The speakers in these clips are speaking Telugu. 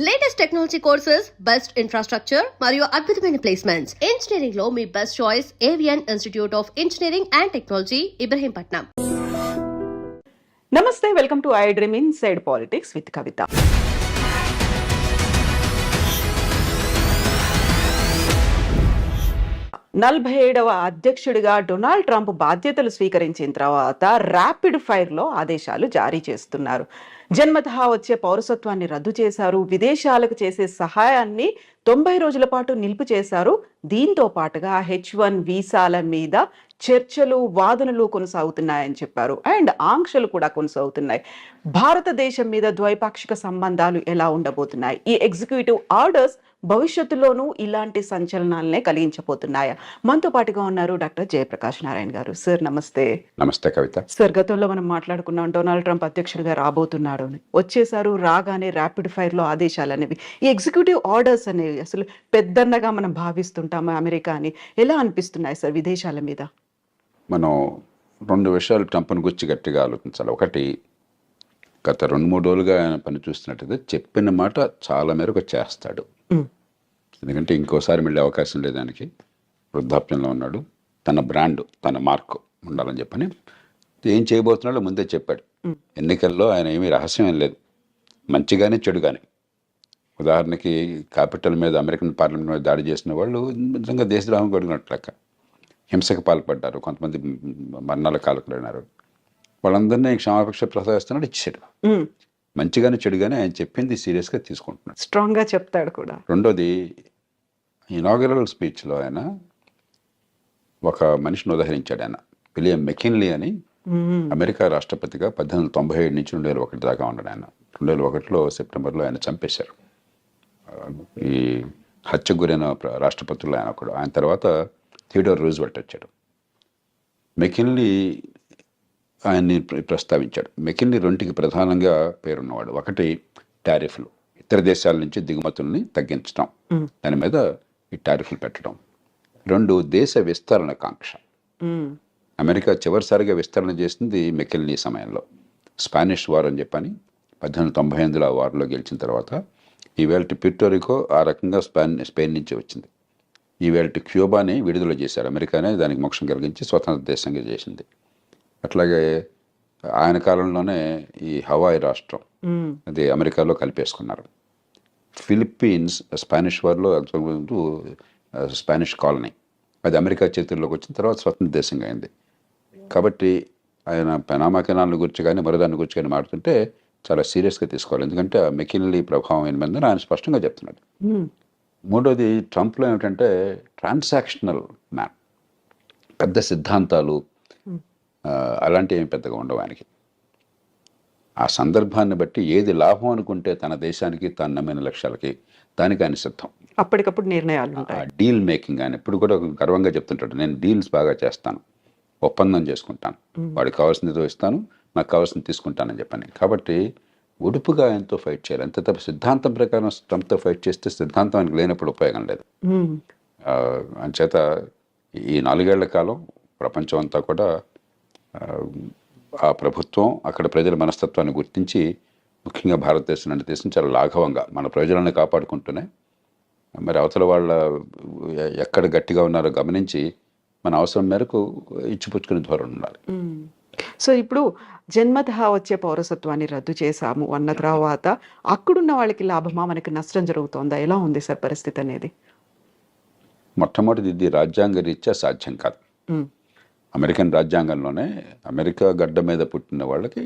Latest technology courses, best infrastructure మరియు అద్భుతమైన ప్లేస్మెంట్స్. ఇంజనీరింగ్ లో మీ best choice Avian institute of engineering and technology, Ibrahimpatnam. నమస్తే, welcome to I dream inside politics with Kavitha. నలభై 47వ అధ్యక్షుడిగా డొనాల్డ్ ట్రంప్ బాధ్యతలు స్వీకరించిన తర్వాత ర్యాపిడ్ ఫైర్లో ఆదేశాలు జారీ చేస్తున్నారు. జన్మతహా వచ్చే పౌరసత్వాన్ని రద్దు చేశారు. విదేశాలకు చేసే సహాయాన్ని 90 రోజుల పాటు నిలుపు చేశారు. దీంతో పాటుగా H1 వీసాల మీద చర్చలు, వాదనలు కొనసాగుతున్నాయని చెప్పారు. అండ్ ఆంక్షలు కూడా కొనసాగుతున్నాయి. భారతదేశం మీద ద్వైపాక్షిక సంబంధాలు ఎలా ఉండబోతున్నాయి? ఈ ఎగ్జిక్యూటివ్ ఆర్డర్స్ భవిష్యత్తులోనూ ఇలాంటి సంచలనాలనే కలిగించబోతున్నాయా? మనతో పాటుగా ఉన్నారు డాక్టర్ జయప్రకాష్ నారాయణ గారు. సార్ నమస్తే. నమస్తే కవిత. సార్, గతంలో మనం మాట్లాడుకున్నాం డొనాల్డ్ ట్రంప్ అధ్యక్షుడిగా రాబోతున్నాడు అని. వచ్చేసారు, రాగానే ర్యాపిడ్ ఫైర్ లో ఆదేశాలు అనేవి, ఈ ఎగ్జిక్యూటివ్ ఆర్డర్స్ అనేవి అసలు పెద్దన్నగా మనం భావిస్తుంటాము అమెరికా అని. ఎలా అనిపిస్తున్నాయి సార్ విదేశాల మీద? మనం 2 విషయాలు ట్రంప్ను గురించి గట్టిగా ఆలోచించాలి. ఒకటి, గత 2-3 రోజులుగా ఆయన పని చూస్తున్నట్టయితే చెప్పిన మాట చాలా మేరకు చేస్తాడు. ఎందుకంటే ఇంకోసారి మళ్ళీ అవకాశం లేదు ఆయనకి. వృద్ధాప్యంలో ఉన్నాడు. తన బ్రాండ్, తన మార్క్ ఉండాలని చెప్పని ఏం చేయబోతున్నాడో ముందే చెప్పాడు. ఎన్నికల్లో ఆయన ఏమీ రహస్యం ఏం లేదు, మంచిగానే చెడుగానే. ఉదాహరణకి క్యాపిటల్ మీద, అమెరికన్ పార్లమెంట్ మీద దాడి చేసిన వాళ్ళు నిజంగా దేశద్రోహం కొడుకున్నట్లెక్క. హింసకు పాల్పడ్డారు, కొంతమంది మరణాల కాలకులైనారు. వాళ్ళందరినీ క్షమాపక్ష ప్రసాదిస్తున్నాడు, ఇచ్చాడు. మంచిగానే చెడుగానే ఆయన చెప్పింది సీరియస్గా తీసుకుంటున్నాడు, స్ట్రాంగ్గా చెప్తాడు కూడా. రెండోది, ఇనాగరల్ స్పీచ్లో ఆయన ఒక మనిషిని ఉదహరించాడు. ఆయన విలియం మెకిన్లీ అని, అమెరికా రాష్ట్రపతిగా 1897 నుంచి 2001 దాకా ఉన్నాడు ఆయన. 2001లో సెప్టెంబర్లో ఆయన చంపేశారు. ఈ హత్యకు గురైన రాష్ట్రపతుల్లో ఆయన ఒకడు. ఆయన తర్వాత థియోడోర్ రూజ్వెల్ట్ వచ్చాడు. మెకిన్లీ ఆయన్ని ప్రస్తావించాడు. మెకిన్లీ 2కి ప్రధానంగా పేరున్నవాడు. ఒకటి, టారిఫ్లు, ఇతర దేశాల నుంచి దిగుమతుల్ని తగ్గించడం, దాని మీద ఈ టారిఫ్లు పెట్టడం. 2, దేశ విస్తరణ కాంక్ష. అమెరికా చివరిసారిగా విస్తరణ చేసింది మెకిన్లీ సమయంలో. స్పానిష్ వార్ అని చెప్పని 1898లో ఆ వార్లో గెలిచిన తర్వాత ఈవేళ ప్యూర్టోరికో ఆ రకంగా స్పెయిన్ నుంచి వచ్చింది. ఈవేళ క్యూబాని విడుదల చేశారు. అమెరికానే దానికి మోక్షం కలిగించి స్వతంత్ర దేశంగా చేసింది. అట్లాగే ఆయన కాలంలోనే ఈ హవాయి రాష్ట్రం అది అమెరికాలో కలిపేసుకున్నారు. ఫిలిప్పీన్స్ స్పానిష్ వార్లో స్పానిష్ కాలనీ, అది అమెరికా చేతుల్లోకి వచ్చిన తర్వాత స్వతంత్ర దేశంగా అయింది. కాబట్టి ఆయన పనామా గురించి కానీ మరోదాని గురించి కానీ మాట్లాడుతుంటే చాలా సీరియస్గా తీసుకోవాలి. ఎందుకంటే ఆ మెకిన్లీ ప్రభావం అయిన ఆయన స్పష్టంగా చెప్తున్నాడు. మూడోది, ట్రంప్లో ఏమిటంటే ట్రాన్సాక్షనల్ మ్యాన్. పెద్ద సిద్ధాంతాలు అలాంటివి ఏమి పెద్దగా ఉండవు ఆయనకి. ఆ సందర్భాన్ని బట్టి ఏది లాభం అనుకుంటే తన దేశానికి, తను నమ్మిన లక్ష్యాలకి, దానికి ఆయన సిద్ధం. అప్పటికప్పుడు నిర్ణయాలు. డీల్ మేకింగ్ ఆయన ఎప్పుడు కూడా గర్వంగా చెప్తుంటాడు, నేను డీల్స్ బాగా చేస్తాను, ఒప్పందం చేసుకుంటాను, వాడికి కావాల్సింది ఇస్తాను, నాకు కావాల్సింది తీసుకుంటానని చెప్పని. కాబట్టి ఉడుపుగా ఆయనతో ఫైట్ చేయాలి. అంతే తప్ప సిద్ధాంతం ప్రకారం ట్రంప్తో ఫైట్ చేస్తే సిద్ధాంతం ఆయనకు లేనప్పుడు ఉపయోగం లేదు. అంచేత ఈ 4 ఏళ్ల కాలం ప్రపంచం అంతా కూడా ఆ ప్రభుత్వం, అక్కడ ప్రజల మనస్తత్వాన్ని గుర్తించి, ముఖ్యంగా భారతదేశం లాంటి దేశం చాలా లాఘవంగా మన ప్రజలను కాపాడుకుంటూనే మరి అవతల వాళ్ళ ఎక్కడ గట్టిగా ఉన్నారో గమనించి మన అవసరం మేరకు ఇచ్చిపుచ్చుకునే ధోరణి ఉండాలి. సో ఇప్పుడు జన్మతహా వచ్చే పౌరసత్వాన్ని రద్దు చేశాము అన్న తర్వాత అక్కడున్న వాళ్ళకి లాభమా, మనకి నష్టం జరుగుతోందా? ఎలా ఉంది సార్ పరిస్థితి అనేది? మొట్టమొదటిది, ఇది రాజ్యాంగ రీత్యా సాధ్యం కాదు. అమెరికన్ రాజ్యాంగంలోనే అమెరికా గడ్డ మీద పుట్టిన వాళ్ళకి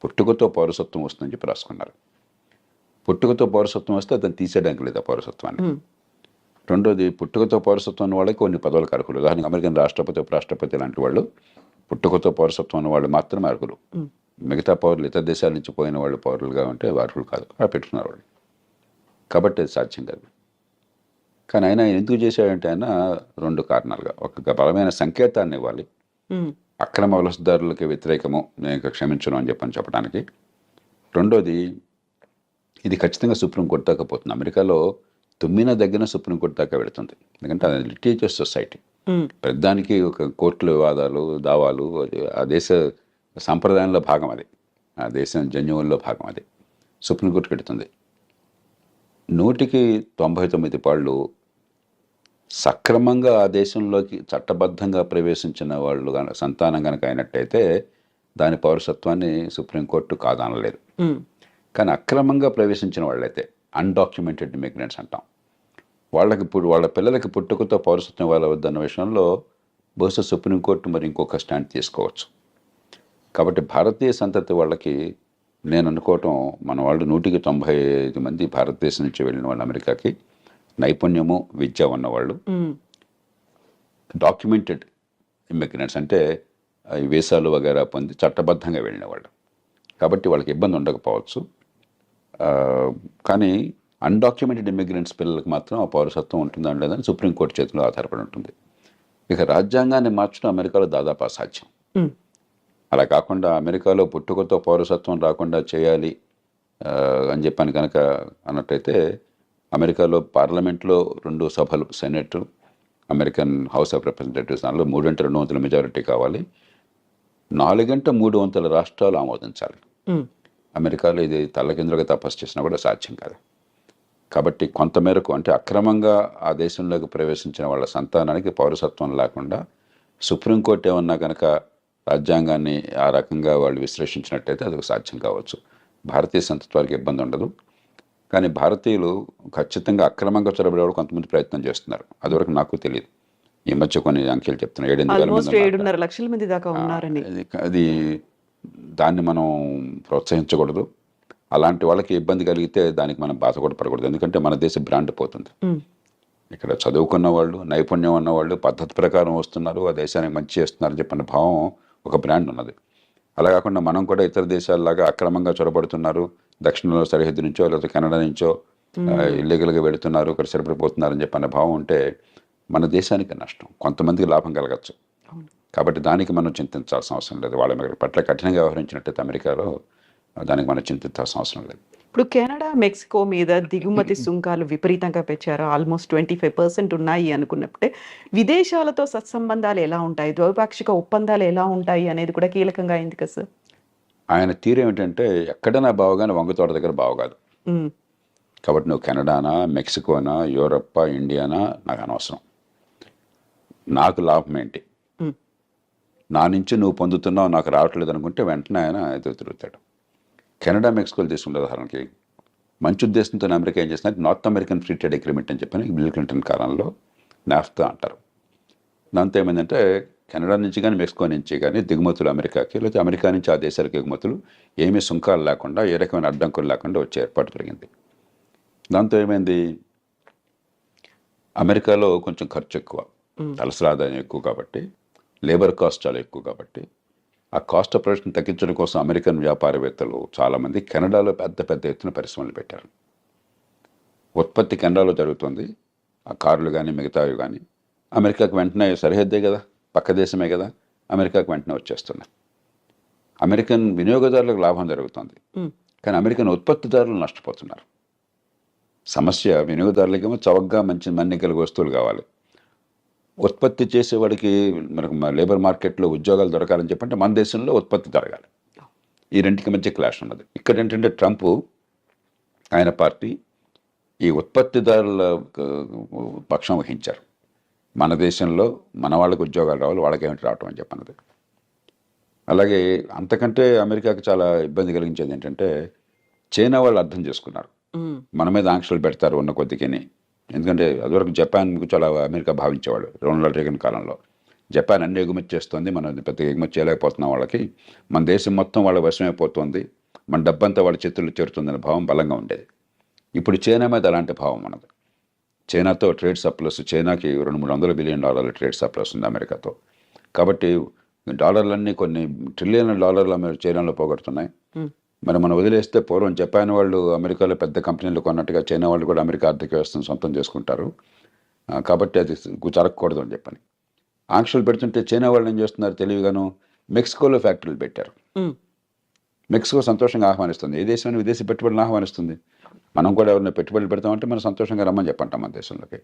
పుట్టుకతో పౌరసత్వం వస్తుందని చెప్పి రాసుకున్నారు. పుట్టుకతో పౌరసత్వం వస్తే అతను తీసేయడానికి లేదు ఆ పౌరసత్వాన్ని. రెండోది, పుట్టుకతో పౌరసత్వం ఉన్న వాళ్ళకి కొన్ని పదవులకు అర్హులు. ఉదాహరణకు అమెరికన్ రాష్ట్రపతి, ఉపరాష్ట్రపతి లాంటి వాళ్ళు పుట్టుకతో పౌరసత్వం ఉన్న వాళ్ళు మాత్రమే అర్హులు. మిగతా పౌరులు, ఇతర దేశాల నుంచి పోయిన వాళ్ళు పౌరులుగా ఉంటే అర్హులు కాదు. అలా పెట్టుకున్నారు వాళ్ళు. కాబట్టి అది సాధ్యం కాదు. కానీ ఆయన ఎందుకు చేశాడంటే ఆయన 2 కారణాలుగా. ఒక బలమైన సంకేతాన్ని ఇవ్వాలి, అక్రమ వలసదారులకి వ్యతిరేకము, నేను క్షమించను అని చెప్పడానికి. రెండోది, ఇది ఖచ్చితంగా సుప్రీంకోర్టు దాకా పోతుంది. అమెరికాలో తుమ్మిన దగ్గర సుప్రీంకోర్టు దాకా వెళుతుంది. ఎందుకంటే అది లిటిగేటివ్ సొసైటీ. ప్రతిదానికి ఒక కోర్టుల వివాదాలు, దావాలు, ఆ దేశ సంప్రదాయంలో భాగం అది, ఆ దేశం జన్యువుల్లో భాగం అది. సుప్రీంకోర్టుకి వెళుతుంది. 199 సక్రమంగా ఆ దేశంలోకి చట్టబద్ధంగా ప్రవేశించిన వాళ్ళు సంతానం కనుక అయినట్టయితే దాని పౌరసత్వాన్ని సుప్రీంకోర్టు కాదనలేదు. కానీ అక్రమంగా ప్రవేశించిన వాళ్ళైతే అన్డాక్యుమెంటెడ్ ఇమిగ్రెంట్స్ అంటాం, వాళ్ళకి వాళ్ళ పిల్లలకి పుట్టుకతో పౌరసత్వం ఇవ్వవద్దన్న విషయంలో బహుశా సుప్రీంకోర్టు మరి ఇంకొక స్టాండ్ తీసుకోవచ్చు. కాబట్టి భారతీయ సంతతి వాళ్ళకి నేను అనుకోవటం, మన వాళ్ళు 195 భారతదేశం నుంచి వెళ్ళిన వాళ్ళు అమెరికాకి నైపుణ్యము విద్య ఉన్నవాళ్ళు, డాక్యుమెంటెడ్ ఇమిగ్రెంట్స్ అంటే ఈ వీసాలు వగేరా పొంది చట్టబద్ధంగా వెళ్ళిన వాళ్ళు. కాబట్టి వాళ్ళకి ఇబ్బంది ఉండకపోవచ్చు. కానీ అన్డాక్యుమెంటెడ్ ఇమిగ్రెంట్స్ పిల్లలకు మాత్రం ఆ పౌరసత్వం ఉంటుందా లేదని సుప్రీంకోర్టు చేతిలో ఆధారపడి ఉంటుంది. ఇక రాజ్యాంగాన్ని మార్చడం అమెరికాలో దాదాపు అసాధ్యం. అలా కాకుండా అమెరికాలో పుట్టుకతో పౌరసత్వం రాకుండా చేయాలి అని చెప్పాను కనుక అన్నట్టయితే అమెరికాలో పార్లమెంట్లో 2 సభలు, senate, American house of representatives, దానిలో 3/2 మెజారిటీ కావాలి. 4/3 రాష్ట్రాలు ఆమోదించాలి. అమెరికాలో ఇది తల్లకిందులుగా తపస్సు చేసినా కూడా సాధ్యం కాదు. కాబట్టి కొంతమేరకు అంటే అక్రమంగా ఆ దేశంలోకి ప్రవేశించిన వాళ్ళ సంతానానికి పౌరసత్వం లేకుండా సుప్రీంకోర్టు ఏమన్నా కనుక రాజ్యాంగాన్ని ఆ రకంగా వాళ్ళు విశ్లేషించినట్టయితే అది సాధ్యం కావచ్చు. భారతీయ సంతతి వారికి ఇబ్బంది ఉండదు. కానీ భారతీయులు ఖచ్చితంగా అక్రమంగా చొరబడేవాడు కొంతమంది ప్రయత్నం చేస్తున్నారు. అదివరకు నాకు తెలియదు. ఈ మధ్య కొన్ని అంకెలు చెప్తున్నారు, 7.5 లక్షల మంది దాకా ఉన్నారని. అది దాన్ని మనం ప్రోత్సహించకూడదు. అలాంటి వాళ్ళకి ఇబ్బంది కలిగితే దానికి మనం బాధ కూడా పడకూడదు. ఎందుకంటే మన దేశ బ్రాండ్ పోతుంది. ఇక్కడ చదువుకున్న వాళ్ళు, నైపుణ్యం ఉన్నవాళ్ళు పద్ధతి ప్రకారం వస్తున్నారు, ఆ దేశానికి మంచి చేస్తున్నారని చెప్పిన భావం ఒక బ్రాండ్ ఉన్నది. అలా కాకుండా మనం కూడా ఇతర దేశాల్లాగా అక్రమంగా చొరబడుతున్నారు, దక్షిణంలో సరిహద్దు నుంచో లేదా కెనడా నుంచో ఇల్లీగల్గా వెళుతున్నారు, ఇక్కడ సరిపడిపోతున్నారని చెప్పిన భావం ఉంటే మన దేశానికి నష్టం, కొంతమందికి లాభం కలగచ్చు. కాబట్టి దానికి మనం చింతించాల్సిన అవసరం లేదు. వాళ్ళ పట్ల కఠినంగా వ్యవహరించినట్టయితే అమెరికాలో దానికి మనం చింతించాల్సిన అవసరం లేదు. ఇప్పుడు కెనడా, మెక్సికో మీద దిగుమతి సుంకాలు విపరీతంగా పెంచారు. ఆల్మోస్ట్ 25% ఉన్నాయి అనుకున్నప్పుడే విదేశాలతో సత్సంబంధాలు ఎలా ఉంటాయి, ద్వైపాక్షిక ఒప్పందాలు ఎలా ఉంటాయి అనేది కూడా కీలకంగా అయింది కదా సార్. ఆయన తీరు ఏమిటంటే ఎక్కడైనా బావగానే వంగతోట దగ్గర బావగాదు. కాబట్టి నువ్వు కెనడానా, మెక్సికోనా, యూరప్పా, ఇండియానా నాకు అనవసరం. నాకు లాభం ఏంటి, నా నుంచి నువ్వు పొందుతున్నావు నాకు రావట్లేదు అనుకుంటే వెంటనే ఆయన ఎదురు తిరుగుతాడు. కెనడా, మెక్సికోలు తీసుకుంటే ఉదాహరణకి మంచి ఉద్దేశంతో అమెరికా ఏం చేస్తున్నారు, north American free trade agreement అని చెప్పని బిల్ క్లింటన్ కాలంలో నాఫ్తా అంటారు. దాంతో ఏమైందంటే కెనడా నుంచి కానీ మెక్సికో నుంచి కానీ దిగుమతులు అమెరికాకి, లేకపోతే అమెరికా నుంచి ఆ దేశాలకు ఎగుమతులు ఏమీ సుంకాలు లేకుండా, ఏ రకమైన అడ్డంకులు లేకుండా వచ్చే ఏర్పాటు జరిగింది. దాంతో ఏమైంది, అమెరికాలో కొంచెం ఖర్చు ఎక్కువ, తలసరి ఆదాయం ఎక్కువ కాబట్టి, లేబర్ కాస్ట్ చాలా ఎక్కువ కాబట్టి ఆ కాస్ట్ ఆఫ్ ప్రొడక్షన్ తగ్గించడం కోసం అమెరికన్ వ్యాపారవేత్తలు చాలామంది కెనడాలో పెద్ద ఎత్తున పరిశ్రమలు పెట్టారు. ఉత్పత్తి కెనడాలో జరుగుతుంది, ఆ కార్లు కానీ మిగతావి కానీ అమెరికాకు వెంటనే సరిహద్దే కదా, పక్క దేశమే కదా, అమెరికాకు వెంటనే వచ్చేస్తున్నాయి. అమెరికన్ వినియోగదారులకు లాభం జరుగుతుంది, కానీ అమెరికన్ ఉత్పత్తిదారులు నష్టపోతున్నారు. సమస్య వినియోగదారులకేమో చవకగా మంచి మన్నికల వస్తువులు కావాలి, ఉత్పత్తి చేసేవాడికి మనకు లేబర్ మార్కెట్లో ఉద్యోగాలు దొరకాలని చెప్పంటే మన దేశంలో ఉత్పత్తి జరగాలి. ఈ రెండింటికి మధ్య క్లాష్ ఉన్నది. ఇక్కడ ఏంటంటే ట్రంప్ ఆయన పార్టీ ఈ ఉత్పత్తిదారుల పక్షం వహించారు. మన దేశంలో మన వాళ్ళకి ఉద్యోగాలు రావాలి, వాళ్ళకేమిటి రావటం అని చెప్పన్నది. అలాగే అంతకంటే అమెరికాకి చాలా ఇబ్బంది కలిగించేది ఏంటంటే చైనా వాళ్ళు అర్థం చేసుకున్నారు, మన మీద ఆంక్షలు పెడతారు ఉన్న కొద్దికిని. ఎందుకంటే అదివరకు జపాన్ చాలా అమెరికా భావించేవాడు రొనాల్డ్ రేగన్ కాలంలో. జపాన్ అన్ని ఎగుమతి చేస్తుంది, మనం పెద్దగా ఎగుమతి చేయలేకపోతున్నాం వాళ్ళకి, మన దేశం మొత్తం వాళ్ళ వశమైపోతుంది, మన డబ్బంతా వాళ్ళ చేతుల్లో చేరుతుందనే భావం బలంగా ఉండేది. ఇప్పుడు చైనా మీద అలాంటి భావం ఉన్నది. చైనాతో ట్రేడ్ సర్ప్లస్, చైనాకి $200-300 బిలియన్ ట్రేడ్ సర్ప్లస్ ఉంది అమెరికాతో. కాబట్టి డాలర్లన్నీ కొన్ని ట్రిలియన్ల డాలర్లు చైనాలో పోగొడుతున్నాయి. మరి మనం వదిలేస్తే పూర్వం జపాన్ వాళ్ళు అమెరికాలో పెద్ద కంపెనీలు కొన్నట్టుగా చైనా వాళ్ళు కూడా అమెరికా ఆర్థిక వ్యవస్థను సొంతం చేసుకుంటారు. కాబట్టి అది జరగకూడదు అని చెప్పని ఆంక్షలు పెడుతుంటే చైనా వాళ్ళు ఏం చేస్తున్నారు తెలివిగాను, మెక్సికోలో ఫ్యాక్టరీలు పెట్టారు. మెక్సికో సంతోషంగా ఆహ్వానిస్తుంది, ఏ దేశాన్ని విదేశీ పెట్టుబడులను ఆహ్వానిస్తుంది. మనం కూడా ఎవరైనా పెట్టుబడులు పెడతామంటే మనం సంతోషంగా రమ్మని చెప్పంటాం మన దేశంలోకి.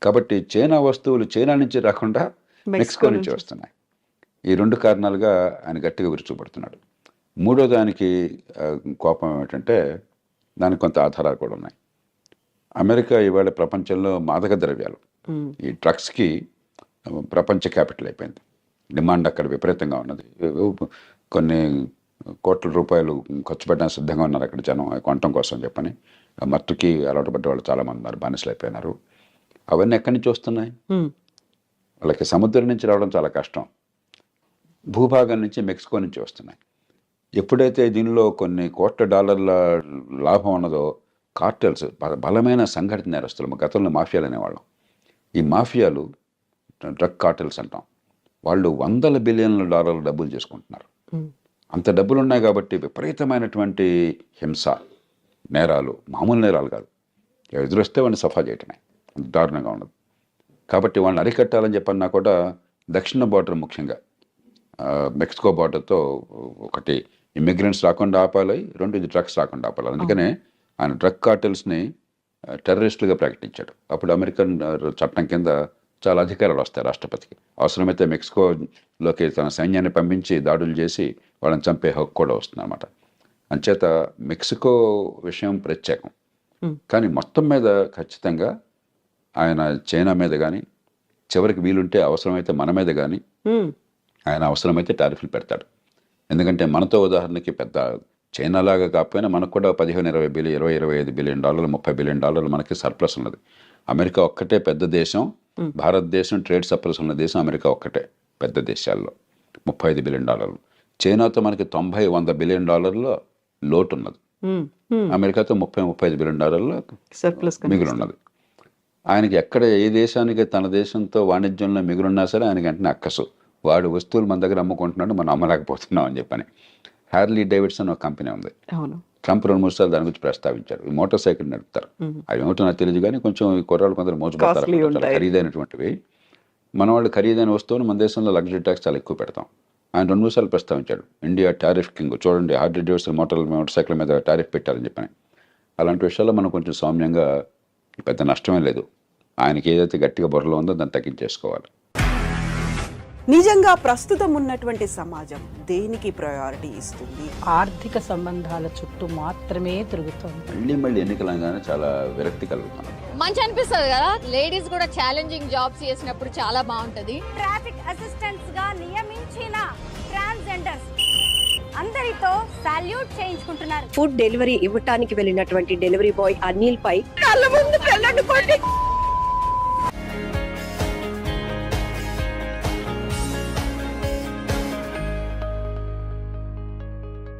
కాబట్టి చైనా వస్తువులు చైనా నుంచి రాకుండా మెక్సికో నుంచి వస్తున్నాయి. ఈ 2 కారణాలుగా ఆయన గట్టిగా విరుచుపడుతున్నాడు. మూడో దానికి కోపం ఏమిటంటే దానికి కొంత ఆధారాలు కూడా ఉన్నాయి. అమెరికా ఇవాళ ప్రపంచంలో మాదక ద్రవ్యాలు ఈ డ్రగ్స్కి ప్రపంచ క్యాపిటల్ అయిపోయింది. డిమాండ్ అక్కడ విపరీతంగా ఉన్నది. కొన్ని కోట్ల రూపాయలు ఖర్చు పెట్టడానికి సిద్ధంగా ఉన్నారు అక్కడ జనం కొనటం కోసం చెప్పని. మత్తుకి అలవాటు పడ్డ వాళ్ళు చాలామంది ఉన్నారు, బానిసలు అయిపోయినారు. అవన్నీ ఎక్కడి నుంచి వస్తున్నాయి? వాళ్ళకి సముద్రం నుంచి రావడం చాలా కష్టం, భూభాగం నుంచి మెక్సికో నుంచి వస్తున్నాయి. ఎప్పుడైతే దీనిలో కొన్ని కోట్ల డాలర్ల లాభం ఉన్నదో కార్టెల్స్, బలమైన సంఘటిత నేరస్తులు, గతంలో మాఫియాలు అనేవాళ్ళం, ఈ మాఫియాలు డ్రగ్ కార్టెల్స్ అంటాం, వాళ్ళు వందల బిలియన్ల డాలర్ల డబ్బులు చేసుకుంటున్నారు. అంత డబ్బులు ఉన్నాయి కాబట్టి విపరీతమైనటువంటి హింస, నేరాలు, మామూలు నేరాలు కాదు, ఎదురొస్తే వాడిని సఫా చేయటమే, అంత దారుణంగా ఉన్నది. కాబట్టి వాళ్ళని అరికట్టాలని చెప్పన్నా కూడా దక్షిణ బార్డర్, ముఖ్యంగా మెక్సికో బార్డర్తో ఒకటి ఇమిగ్రెంట్స్ రాకుండా ఆపాలి, రెండు ఇది డ్రగ్స్ రాకుండా ఆపాలి. అందుకనే ఆయన డ్రగ్ కార్టెల్స్ని టెర్రరిస్టులుగా ప్రకటించాడు. అప్పుడు అమెరికన్ చట్టం కింద చాలా అధికారాలు వస్తాయి రాష్ట్రపతికి. అవసరమైతే మెక్సికోలోకి తన సైన్యాన్ని పంపించి దాడులు చేసి వాళ్ళని చంపే హక్కు కూడా వస్తుంది అనమాట. అంచేత మెక్సికో విషయం ప్రత్యేకం. కానీ మొత్తం మీద ఖచ్చితంగా ఆయన చైనా మీద కానీ, చివరికి వీలుంటే అవసరమైతే మన మీద కానీ ఆయన అవసరమైతే టారిఫ్లు పెడతాడు. ఎందుకంటే మనతో ఉదాహరణకి పెద్ద చైనా లాగా కాకపోయినా మనకు కూడా 15-20 బిలియన్, 20-25 బిలియన్ డాలర్లు, 30 బిలియన్ డాలర్లు మనకి సర్ప్లస్ ఉన్నది. అమెరికా ఒక్కటే పెద్ద దేశం, భారతదేశం ట్రేడ్ సర్ప్లస్ ఉన్న దేశం అమెరికా ఒక్కటే పెద్ద దేశాల్లో, 35 బిలియన్ డాలర్లు. చైనాతో మనకి 90-100 బిలియన్ డాలర్ల లోటు ఉన్నది, అమెరికాతో 30-35 బిలియన్ డాలర్ల సర్ప్లస్ మిగిలి ఉన్నది. ఆయనకి ఎక్కడ ఏ దేశానికి తన దేశంతో వాణిజ్యంలో మిగులున్నా సరే ఆయనకి వెంటనే అక్కసు, వాడు వస్తువులు మన దగ్గర అమ్ముకుంటున్నాడు, మనం అమ్మలేకపోతున్నాం అని చెప్పని. హ్యార్లీ డేవిడ్సన్ ఒక కంపెనీ ఉంది, ట్రంప్ 2-3 సార్లు దాని గురించి ప్రస్తావించారు. ఈ మోటార్ సైకిల్ నడుపుతారు, అవి ఏమిటో నాకు తెలియదు కానీ కొంచెం ఈ కుర్రాళ్ళు కొందరు మోసపోతారు, ఖరీదైనటువంటివి. మన వాళ్ళు ఖరీదైన వస్తువులు మన దేశంలో లగ్జరీ ట్యాక్స్ చాలా ఎక్కువ పెడతాం. ఆయన 2-3 సార్లు ప్రస్తావించాడు, ఇండియా టారిఫ్ కింగ్, చూడండి హార్లీ డేవిడ్సన్ మోటార్ సైకిల్ మీద టారిఫ్ పెట్టారని చెప్పని. అలాంటి విషయాల్లో మనం కొంచెం సౌమ్యంగా, పెద్ద నష్టమే లేదు, ఆయనకి ఏదైతే గట్టిగా బుర్రలో ఉందో దాన్ని తగ్గించేసుకోవాలి. నిజంగా ప్రస్తుతం ఉన్నటువంటి సమాజం దేనికి ప్రయారిటీ ఇస్తుంది? ఆర్థిక సంబంధాల చుట్టూ మాత్రమే తిరుగుతుంది. మళ్ళీ ఎన్నికలంగానే చాలా విరక్తి కలుగుతున్నాం. మంచి అనిపిస్తుంది కదా, లేడీస్ కూడా ఛాలెంజింగ్ జాబ్స్ చేసినప్పుడు చాలా బాగుంటది. ట్రాఫిక్ అసిస్టెంట్స్ గా నియమించిన ట్రాన్స్జెండర్స్ అందరితో సాల్యూట్ చేయించుకుంటున్నారు. ఫుడ్ డెలివరీ ఇవ్వటానికి వెళ్ళినటువంటి డెలివరీ బాయ్ అనిల్ పై కళ్ళ ముందు